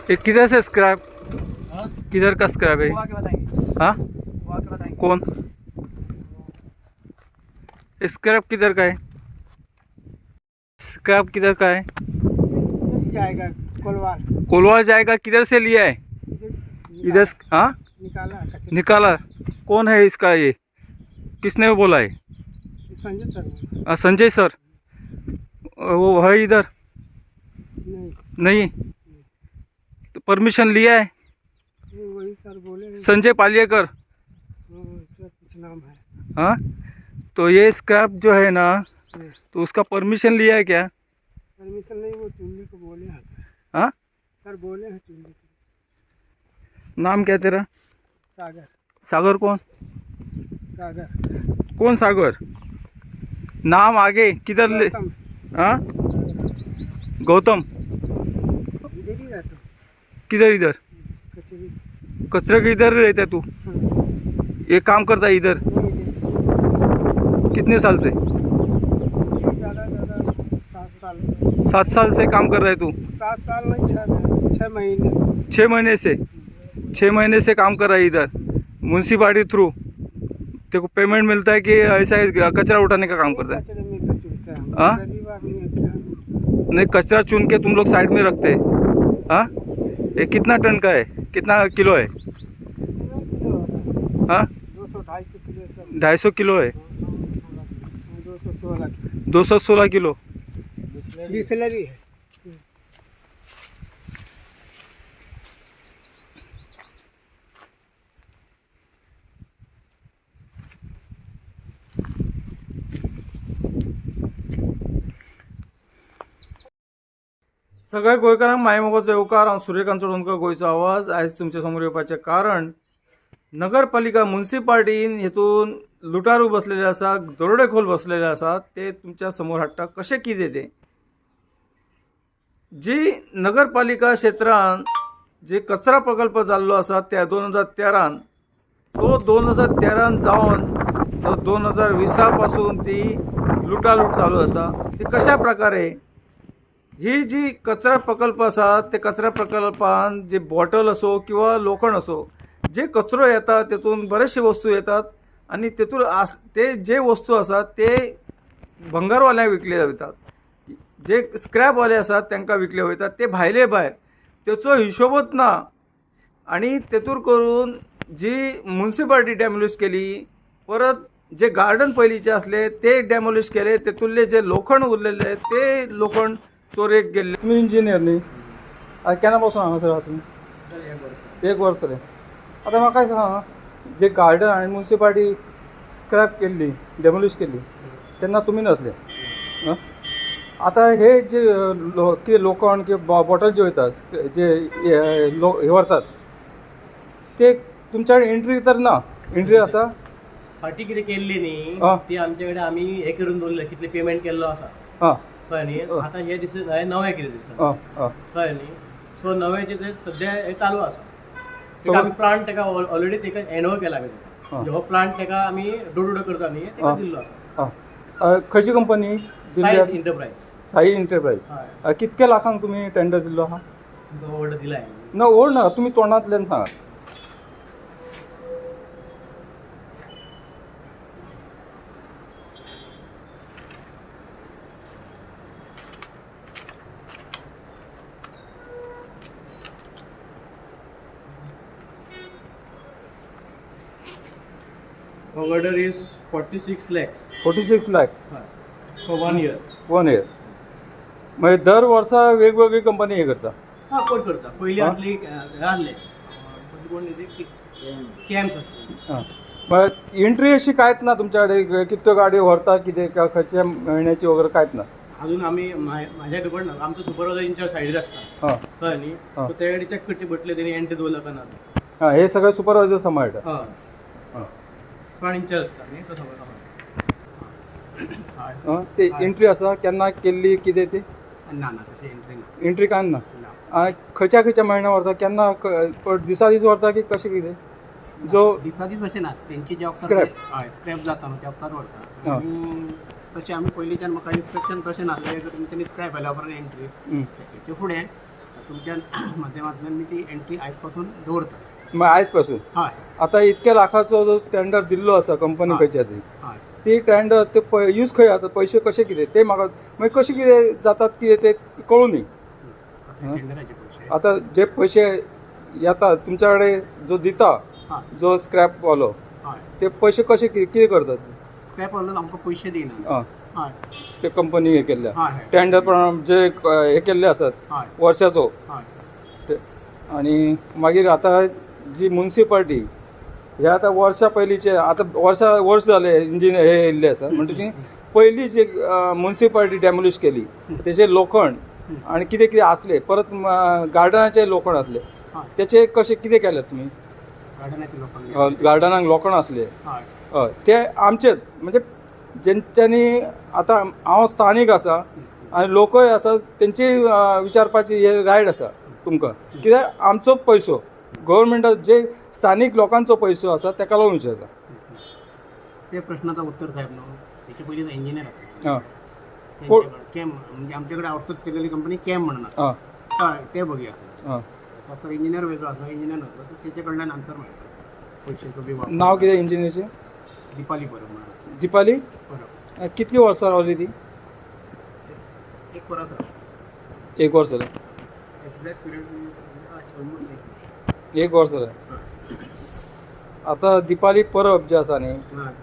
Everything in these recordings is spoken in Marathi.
ये किधर से स्क्रैप, हाँ? किधर का स्क्रैप है? वो आके बताएंगे, हाँ, वो आके बताएंगे। कौन स्क्रैप किधर का है? स्क्रैप किधर का है? इधर ही जाएगा कोलवार, कोलवा जाएगा, किधर से लिया है? इधर हाँ, निकाला कचरे। निकाला। कौन है इसका ये, किसने बोला है? संजय सर बोला। संजय सर, वो है इधर? नहीं नहीं, तो परमिशन लिया है? नहीं, वही सर बोले। संजय पालियकर। हाँ, सर कुछ नाम है। हाँ, तो ये स्क्रैप जो है ना, हाँ, तो उसका परमिशन लिया है क्या? परमिशन नहीं, वो चुनने को बोले हैं हाँ, सर, बोले हैं चुनने को। नाम क्या तेरा? सागर। सागर कौन? सागर कौन सागर? नाम आगे किधर ले? गौतम। हाँ, गौतम। इधर ही रहता हूँ, किधर इधर? कचरी। कचरे के इधर रहता है तू? हाँ, ये काम करता है इधर नहीं, इधर। कितने साल से? ये ज़्यादा 7 साल। 7 साल से काम कर रहा है तू? 7 साल नहीं, 6 महीने से। 6 महीने से? 6 महीने से काम कर रहा है इधर म्यूनसिपालिटी थ्रू? तेरे को पेमेंट मिलता है कि ऐसा है, कचरा उठाने का काम करता है? कचरे में से चुनते हैं हम। हाँ? गरीब आदमी है क्या? नहीं, कचरा चुन के तुम लोग साइड में रखते हैं? हाँ, ये कितना टन का है, कितना किलो है? कितना किलो होता है? हाँ, 200-250 किलो सब। 250 किलो है? 216 किलो 216 किलो। बिस्लरी है। सगळ्या गोंयकारांक मायमोगाचो येवकार, हांव सूर्यकांत चोडणकर, गोंयचो आवाज. आयज तुमचे समोर येवपाचें कारण नगरपालिका म्युन्सिपाल्टीन हेतून लुटारू बसलेले आसा, दरोडेखोर बसलेले आसात, ते तुमच्या समोर हाडटा. कशें कितें तें, जी नगरपालिका क्षेत्रांत जे कचरा प्रकल्प जाल्लो आसा त्या 2013 तो 2013 जावन तो 2020 पासून ती लुटालूट चालू आसा. ती कशा प्रकारे, ही जी कचरा प्रकल्प आसा ते कचरा प्रकल्पान जे बॉटल असो किंवा लोखंड असो, जे कचरो येता तेतून बरेचशे वस्तू येतात आणि तेतून ते जे वस्तू आसात ते भंगारवाल्यांक विकले वयतात. जे स्क्रॅपवाले आसात तांकां विकले वयतात. ते भायले भायर तेचो हिशोबच ना. आणि तेतूर करून जी म्युन्सिपाल्टी डॅमोलिश केली, परत जे गार्डन पयलींचे असले ते डॅमोलिश केले, तेतूरले जे लोखंड उरलेले ते लोखंड चोरेक गेल्ले. तुम्ही इंजिनियर न्ही? केन्ना पासून हांगासर आहा तुमी? 1 वर्स रे. आतां म्हाका सांग, जे गार्डन आनी म्युन्सिपाल्टी स्क्रॅप केल्ली, डॅमोलिश केल्ली, तेन्ना तुमी नासले. आता हे जे कितें लोखंड किंवा बॉटल जे वयता, जे हे व्हरतात, ते तुमच्या कडेन एंट्री तर ना? एंट्री आसा? फाटी कितें केल्ली न्ही, आं. ती आमचे कडेन आमी हे करून दवरले, कितले पेमेंट केल्लो आसा, हां, कळ्ळें न्ही. आतां हे दिस नवे कितें दिसता, हां, हां. कळ्ळें न्ही. सो नवेचे ते सद्या हे चालू आसा. So- तेका आमी प्लांट तेका ऑलरेडी तेका हँडओवर केला आमी तेका. हां. हो प्लांट तेका आमी डोर करता न्ही, तेका हां. दिल्लो आसा. हां. खंयची कंपनी दिल्ली? Science enterprise. साई एंटरप्राइज. हय, कितके लाखांक तुमी टेंडर दिल्लो आहा? तो ऑर्डर दिला हांवें. ना, ओड ना, तुमी तोंडांतल्यान सांगात. Order is 46 lakhs 46 lakhs for 1 year. 1 year. म्हणजे दर वर्सा वेगवेगळी कंपनी हे करता? हां, कोण करता. पयलीं हां. आसली आहले कोण कॅम्स आसले. हां. मग एंट्री अशी कांयच ना तुमच्या कडेन? कितक्यो गाडी व्हरता, कितें खंयच्या म्हयन्याची वगैरे कांयच ना? अजून आम्ही माझ्या कडून आमचो सुपरवायझर इंचार्ज सायडीर आसता, हां, कळ्ळें न्ही. हां. सो तेकडे चॅक करचे पडटले तेणी एंट्री दवरला का ना. हां, हे सगळें सुपरवायझर सांबाळटा? हय, हां. पण इंचार्ज आसता न्ही, तो सगळो हां, ते एंट्री आसा केन्ना केल्ली, कितें ती ना ना तशी एंट्री ना. एंट्री कांय ना? ना. खंयच्या म्हयन्या व्हरता, केन्ना दिसा दीस व्हरता की कशें कितें? जो दिसा दीस अशें ना, तेंची जे Scrap. हय स्क्रॅप जाता न्हू, ते उपकार व्हरता. हां. आनी तशें आमी पयलींच्यान म्हाका इन्स्ट्रक्शन तशें नासलें, तेणी स्क्रॅप आयल्या उपरांत एंट्री. तेचे फुडें तुमच्या माध्यमातून मी ती एंट्री आजपासून दवरता. मग आयज पासून हय आता इतक्या लाखाचो जो टेंडर दिल्लो आसा कंपनी खंयच्या ती हय ती टेंडर ते यूज खंय आता पैसे कशे कितें ते म्हाका मागीर कशें कितें जातात कितें ते कळूं न्ही. टेंडराचे पैसे. आता जे पैसे येतात तुमच्या कडेन जो दिता हय जो स्क्रॅप वालो हय ते पैसे कशे कितें करतात स्क्रॅप वालो आमकां पैसे दिना. आं हय ते कंपनी हे केल्ल्या हय हय टेंडर प्रमाण जे हे केल्ले आसात हय वर्साचो हय ते आणि मागीर आतां जी मुन्सिपाल्टी हे आतां वर्सां पयलींचे आतां वर्स जाले इंजिन हे येयल्ले आसा म्हणटकीर पयलीं जी मुन्सिपाल्टी डॅमोलिश केली तेचे लोखंड आणि कितें कितें आसले परत गार्डनाचे लोखंड आसले हय तेचे कशें कितें केलें तुमी गार्डनाचे लोकांक. गार्डनाक लोखंड आसले हय हय ते आमचेच म्हणजे जेंच्यांनी आतां हांव स्थानीक आसा आनी लोकय आसा तेंची विचारपाची हे रायट आसा तुमकां कित्याक आमचो पयसो गव्हर्मेंटा जे स्थानीक लोकांचो पयसो आसा ताका लागून विचारता. ते प्रश्नाचं उत्तर साहेब न्हू त्याच्या पयलीं इंजिनियर आसा हां कॅम म्हणजे आमच्याकडे आउटसोर्स केलेली कंपनी कॅम म्हणून हां हय ते बघया. हां तर इंजिनियर वेगळो आसा इंजिनियर नसलो तर तेचे कडल्यान आन्सर मेळटा पैशाचो बी वापर. नांव कितें इंजिनियरचें दिपाली परब म्हणून. दिपाली परब कितली वर्सां रावली ती 1 वर्स राव. 1 वर्स जालें एक्झॅक्ट पिरियड ऑलमोस्ट 1 वर्स जालें. आतां दिपाली परब जे आसा न्ही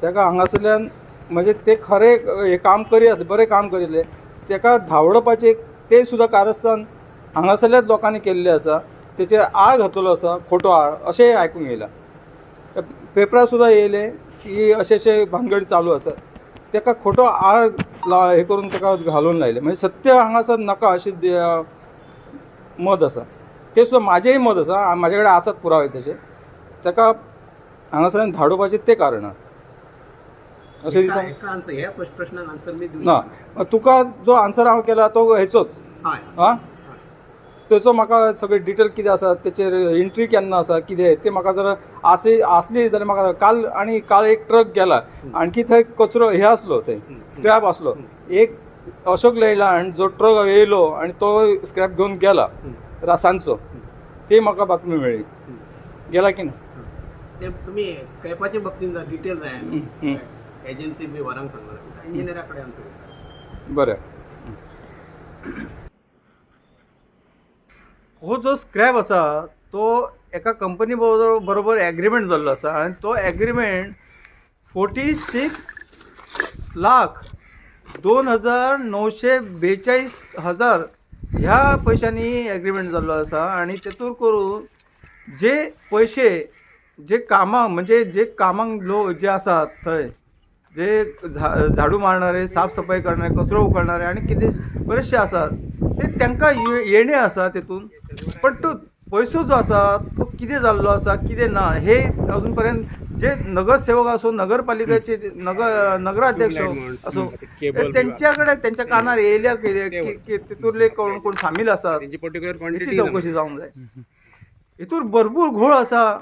ताका हांगासरल्यान म्हणजे ते खरें हे काम करी आसले बरें काम करिल्ले ताका धांवडपाचें ते सुद्दां कारस्थान हांगासरल्याच लोकांनी केल्लें आसा तेचेर आळ घातलेलो आसा खोटो आळ अशेंय आयकूंक येयला. पेपरार सुद्दां येयले की अशे भानगडी चालू आसा ताका खोटो आळ हे करून ताका घालून लायले म्हणजे सत्य हांगासर नाका अशें मत आसा. ते सुद्दां म्हाजेंय मत आसा म्हाजे कडेन आसात पुरावे तशे ताका हांगासरल्यान धाडोवपाचें ते कारणान अशें दिसता. आन्सर ह्या प्रश्नाक आन्सर मी दिवं. ना तुका जो आन्सर हांव केला तो हेचोच हय हां तेचो म्हाका सगळे डिटेल कितें आसा तेचेर एंट्री केन्ना आसा कितें ते म्हाका जर आसली जाल्यार म्हाका काल एक ट्रक गेला आणखी थंय कचरो हे आसलो थंय स्क्रॅप आसलो एक अशोक लेयलँड जो ट्रक येयलो आनी तो स्क्रॅप घेवन गेला सांजचो ती म्हाका बातमी मेळ्ळी गेला की ना. ते तुम्ही स्क्रॅपाच्या बाबतीत जर डिटेल जाय एजन्सी बी वरांक सांगला इंजिनियरा कडेन आन्सर. बरें हो जो स्क्रॅप आसा तो एका कंपनी बरोबर एग्रीमेंट जाल्लो आसा आनी तो एग्रीमेंट 46,02,942 ह्या पयशांनी एग्रीमेंट जाल्लो आसा आनी तेतूर करून जे पयशे जे कामां म्हणजे जे कामांक लोक जे आसात थंय जे झाडू मारणारे साफसफाई करणारे कचरो उखलणारे आणि कितें बरेचशे आसात ते तांकां येणे आसा तेतून पण तो पयसो जो आसा तो कितें जाल्लो आसा कितें ना हे अजून पर्यंत जे नगरसेवक असो नगरपालिकेचे नगराध्यक्ष असो त्यांच्याकडे त्यांच्या कानार येयल्या कितें तितूरले कोण सामील आसात हेची चौकशी जावंक जाय. हितूर भरपूर घोळ आसा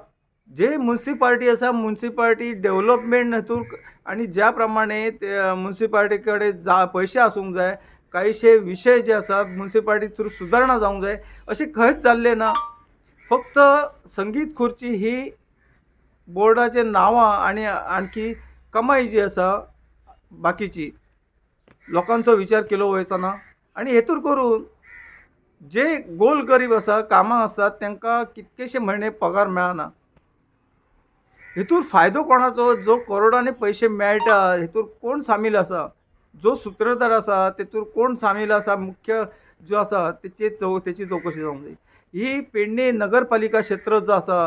जे म्युन्सिपाल्टी आसा म्युन्सिपाल्टी डेव्हलपमेंट हितूर आणि ज्या प्रमाणे म्युन्सिपाल्टी कडेन पयशे आसूंक जाय काहीशे विषय जे आसात म्युन्सिपाल्टी थ्रू सुदारणा जावंक जाय अशें खंयच जाल्लें ना. फक्त संगीत खुर्ची ही बोर्डाचे नांवां आनी आणखी कमाई जी आसा बाकीची लोकांचो विचार केलो वयचना आनी हेतूर करून जे गोल गरीब आसा कामां आसतात तांकां कितकेशे म्हयने पगार मेळना. हेतूर फायदो कोणाचो जो करोडांनी पयशे मेळटा हेतूर कोण सामील आसा जो सूत्रधार आसा तेतूर कोण सामील आसा मुख्य जो आसा तेची चौकशी जावंक जाय. ही पेडणे नगरपालिका क्षेत्र जो आसा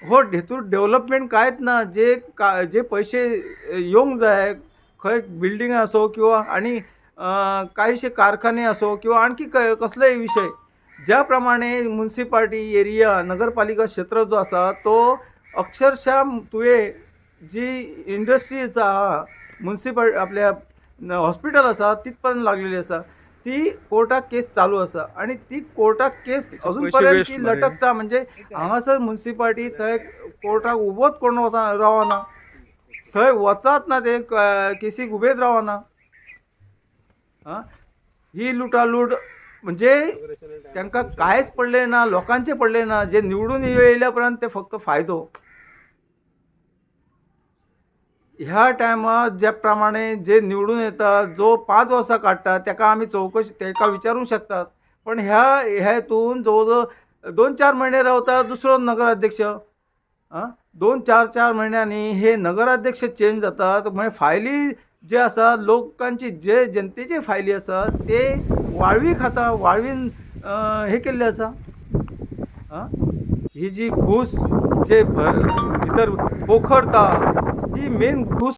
हो हेतूर डेव्हलपमेंट कांयच ना. जे पयशे येवंक जाय खंय बिल्डिंग आसो किंवा आनी कांयशे कारखाने आसो किंवा आणखी कसलेय विषय ज्या प्रमाणे म्युन्सिपाल्टी एरिया नगरपालिका क्षेत्र जो आसा तो अक्षरशः तुवें जी इंडस्ट्रीज आहा म्युन्सिपल आपल्या हॉस्पिटल आसा तिथपर्यंत लागलेली आसा ती कोर्टाक केस चालू आसा आणि ती कोर्टाक केस अजून पर्यंत ती लटकता म्हणजे हांगासर म्युन्सिपाल्टी थंय कोर्टाक उबोच कोण रावना थंय वचात ना ते केसीक उबेच रावना. ही लुटालूट म्हणजे त्यांना कायच पडले ना, लोकांचे पडले ना, जे निवडून येयल्यापर्यंत ते फक्त फायदो. ह्या टायमार ज्या प्रमाणे जे निवडून येतात, जो 5 वर्सां काडटा ताका आमी चवकशी ताका विचारूंक शकतात. पण ह्या हेतून जवळजवळ 2-4 महिने रावता दुसरो नगराध्यक्ष. 2-4 महिन्यांनी हे नगराध्यक्ष चेंज जातात. म्हणजे फायली जे आसा लोकांची जे जनतेचे फायली आसा ते वाळवी खाता, वाळवीन हे केल्ले आसा. ही जी घूस जे भितर पोखरता ही मेन घूस